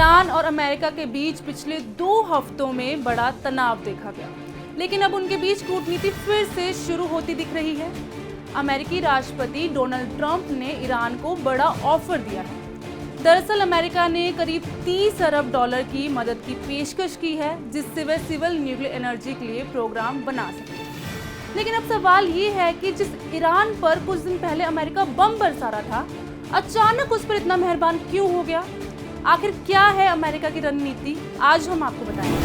Iran और America के बीच पिछले 2 हफ्तों में बड़ा तनाव देखा गया, लेकिन अब उनके बीच कूटनीति फिर से शुरू होती दिख रही है। अमेरिकी राष्ट्रपति डोनाल्ड ट्रंप ने ईरान को बड़ा ऑफर दिया है। दरअसल अमेरिका ने करीब 30 अरब डॉलर की मदद की पेशकश की है, जिससे वह सिविल न्यूक्लियर एनर्जी के लिए प्रोग्राम बना सके। लेकिन अब सवाल ये है कि जिस ईरान पर कुछ दिन पहले अमेरिका बम बरसा रहा था, अचानक उस पर इतना मेहरबान क्यों हो गया? आखिर क्या है अमेरिका की रणनीति, आज हम आपको बताएंगे।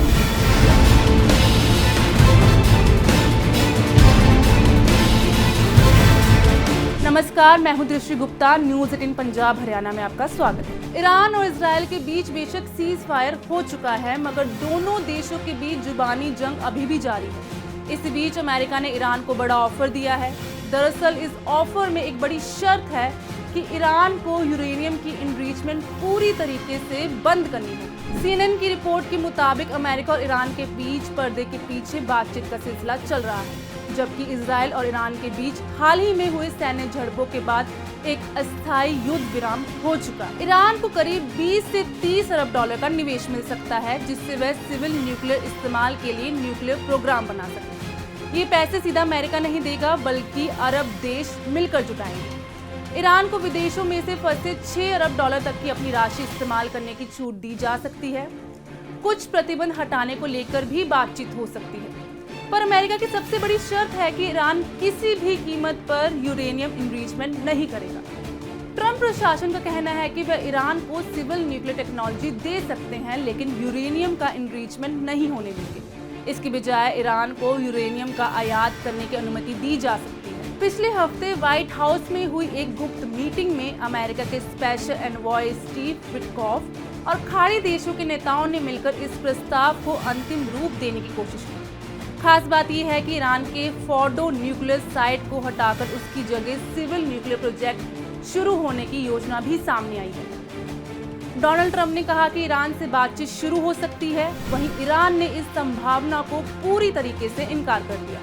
नमस्कार, मैं हूं दृष्टि गुप्ता। न्यूज़ 18 पंजाब हरियाणा में आपका स्वागत है। ईरान और इजराइल के बीच बेशक सीज फायर हो चुका है, मगर दोनों देशों के बीच जुबानी जंग अभी भी जारी है। इस बीच अमेरिका ने ईरान को बड़ा ऑफर दिया है। दरअसल इस ऑफर में एक बड़ी शर्त है कि ईरान को यूरेनियम की एनरिचमेंट पूरी तरीके से बंद करनी है। CNN की रिपोर्ट के मुताबिक अमेरिका और ईरान के बीच पर्दे के पीछे बातचीत का सिलसिला चल रहा है, जबकि इजराइल और ईरान के बीच हाल ही में हुए सैन्य झड़पों के बाद एक अस्थायी युद्ध विराम हो चुका है। ईरान को करीब 20 से 30 अरब डॉलर का निवेश मिल सकता है, जिससे वह सिविल न्यूक्लियर इस्तेमाल के लिए न्यूक्लियर प्रोग्राम बना सके। ये पैसे सीधा अमेरिका नहीं देगा, बल्कि अरब देश मिलकर जुटाएंगे। ईरान को विदेशों में से फंसे 6 अरब डॉलर तक की अपनी राशि इस्तेमाल करने की छूट दी जा सकती है। कुछ प्रतिबंध हटाने को लेकर भी बातचीत हो सकती है, पर अमेरिका की सबसे बड़ी शर्त है कि ईरान किसी भी कीमत पर यूरेनियम एनरिचमेंट नहीं करेगा। ट्रंप प्रशासन का कहना है कि वह ईरान को सिविल न्यूक्लियर टेक्नोलॉजी दे सकते हैं, लेकिन यूरेनियम का एनरिचमेंट नहीं होने देंगे। इसके बजाय ईरान को यूरेनियम का आयात करने की अनुमति दी जा सकती है। पिछले हफ्ते व्हाइट हाउस में हुई एक गुप्त मीटिंग में अमेरिका के स्पेशल एनवॉय स्टीव विटकॉफ और खाड़ी देशों के नेताओं ने मिलकर इस प्रस्ताव को अंतिम रूप देने की कोशिश की। खास बात यह है कि ईरान के फोर्डो न्यूक्लियर साइट को हटाकर उसकी जगह सिविल न्यूक्लियर प्रोजेक्ट शुरू होने की योजना भी सामने आई है। डोनाल्ड ट्रंप ने कहा कि ईरान से बातचीत शुरू हो सकती है, वहीं ईरान ने इस संभावना को पूरी तरीके से इनकार कर दिया।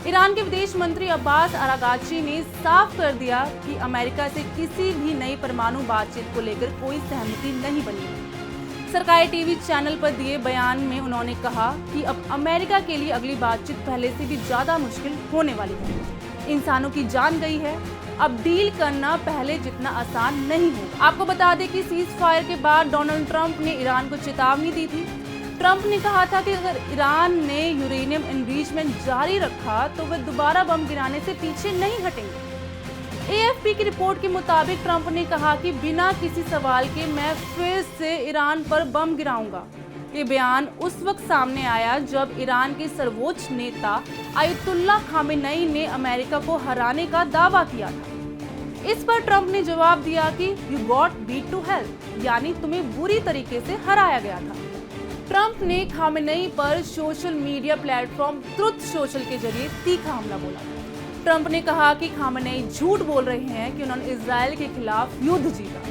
ईरान के विदेश मंत्री अब्बास अरागाची ने साफ कर दिया कि अमेरिका से किसी भी नई परमाणु बातचीत को लेकर कोई सहमति नहीं बनी है। सरकारी टीवी चैनल पर दिए बयान में उन्होंने कहा कि अब अमेरिका के लिए अगली बातचीत पहले से भी ज्यादा मुश्किल होने वाली है। इंसानों की जान गई है, अब डील करना पहले जितना आसान नहीं होगा। आपको बता दें कि सीज फायर के बाद डोनाल्ड ट्रंप ने ईरान को चेतावनी दी थी। ट्रंप ने कहा था कि अगर ईरान ने यूरेनियम एनरिचमेंट जारी रखा तो वे दोबारा बम गिराने से पीछे नहीं हटेंगे। AFP की रिपोर्ट के मुताबिक ट्रंप ने कहा कि बिना किसी सवाल के मैं फिर से ईरान पर बम गिराऊंगा। ये बयान उस वक्त सामने आया जब ईरान के सर्वोच्च नेता आयतुल्लाह खामेनेई ने अमेरिका को हराने का दावा किया था। इस पर ट्रंप ने जवाब दिया कि you got beat to hell, यानी तुम्हें बुरी तरीके से हराया गया था। ट्रंप ने खामेनेई पर social media platform truth social के जरिए तीखा हमला बोला। ट्रंप ने कहा कि खामेनेई झूठ बोल रहे हैं कि उन्होंने इजराइल के खिलाफ युद्ध जीता।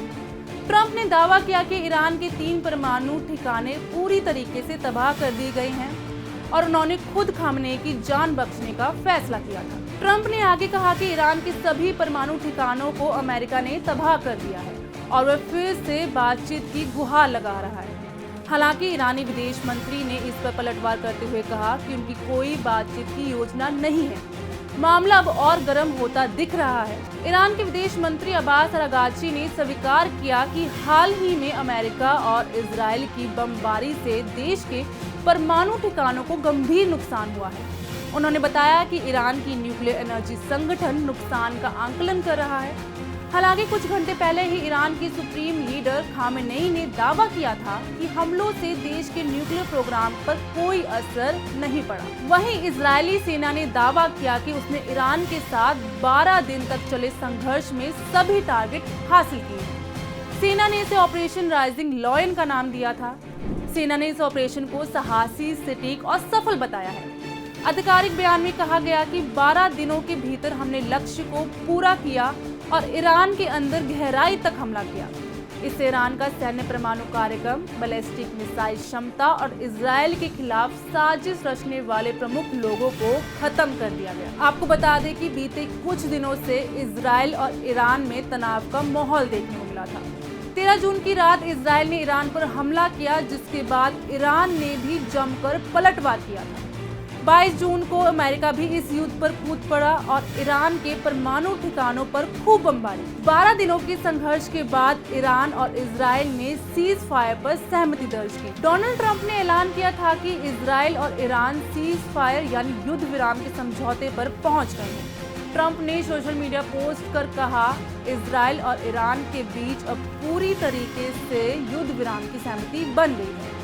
ट्रंप ने दावा किया कि ईरान के 3 परमाणु ठिकाने पूरी तरीके से तबाह कर दिए गए हैं और उन्होंने खुद खामेनेई की जान बख्शने का फैसला किया था। ट्रंप ने आगे कहा कि ईरान के सभी परमाणु ठिकानों को अमेरिका ने तबाह कर दिया है और वह फिर से बातचीत की गुहार लगा रहा है। हालांकि ईरानी विदेश मंत्री ने इस पर पलटवार करते हुए कहा कि उनकी कोई बातचीत की योजना नहीं है। मामला अब और गर्म होता दिख रहा है। ईरान के विदेश मंत्री अब्बास अरागाची ने स्वीकार किया कि हाल ही में अमेरिका और इजराइल की बमबारी से देश के परमाणु ठिकानों को गंभीर नुकसान हुआ है। उन्होंने बताया कि ईरान की न्यूक्लियर एनर्जी संगठन नुकसान का आकलन कर रहा है। हालांकि कुछ घंटे पहले ही ईरान की सुप्रीम लीडर खामेनेई ने दावा किया था कि हमलों से देश के न्यूक्लियर प्रोग्राम पर कोई असर नहीं पड़ा। वहीं इजरायली सेना ने दावा किया कि उसने ईरान के साथ 12 दिन तक चले संघर्ष में सभी टारगेट हासिल किए। सेना ने इसे ऑपरेशन राइजिंग लॉयन का नाम दिया था। सेना ने इस ऑपरेशन को साहसी, सटीक और सफल बताया है। आधिकारिक बयान में कहा गया कि 12 दिनों के भीतर हमने लक्ष्य को पूरा किया और ईरान के अंदर गहराई तक हमला किया। इससे ईरान का सैन्य परमाणु कार्यक्रम, बैलिस्टिक मिसाइल क्षमता और इजराइल के खिलाफ साजिश रचने वाले प्रमुख लोगों को खत्म कर दिया गया। आपको बता दें कि बीते कुछ दिनों से इजराइल और ईरान में तनाव का माहौल देखने को मिला था। 13 जून की रात इजराइल ने ईरान पर हमला किया, जिसके बाद ईरान ने भी जमकर पलटवार किया था। 22 जून को अमेरिका भी इस युद्ध पर कूद पड़ा और ईरान के परमाणु ठिकानों पर खूब बमबारी। 12 दिनों के संघर्ष के बाद ईरान और इजराइल ने सीज फायर पर सहमति दर्ज की। डोनाल्ड ट्रंप ने ऐलान किया था कि इजराइल और ईरान सीज फायर यानी युद्ध विराम के समझौते पर पहुंच गए हैं। ट्रंप ने सोशल मीडिया पोस्ट कर कहा, इजराइल और ईरान के बीच अब पूरी तरीके से युद्ध विराम की सहमति बन गई है।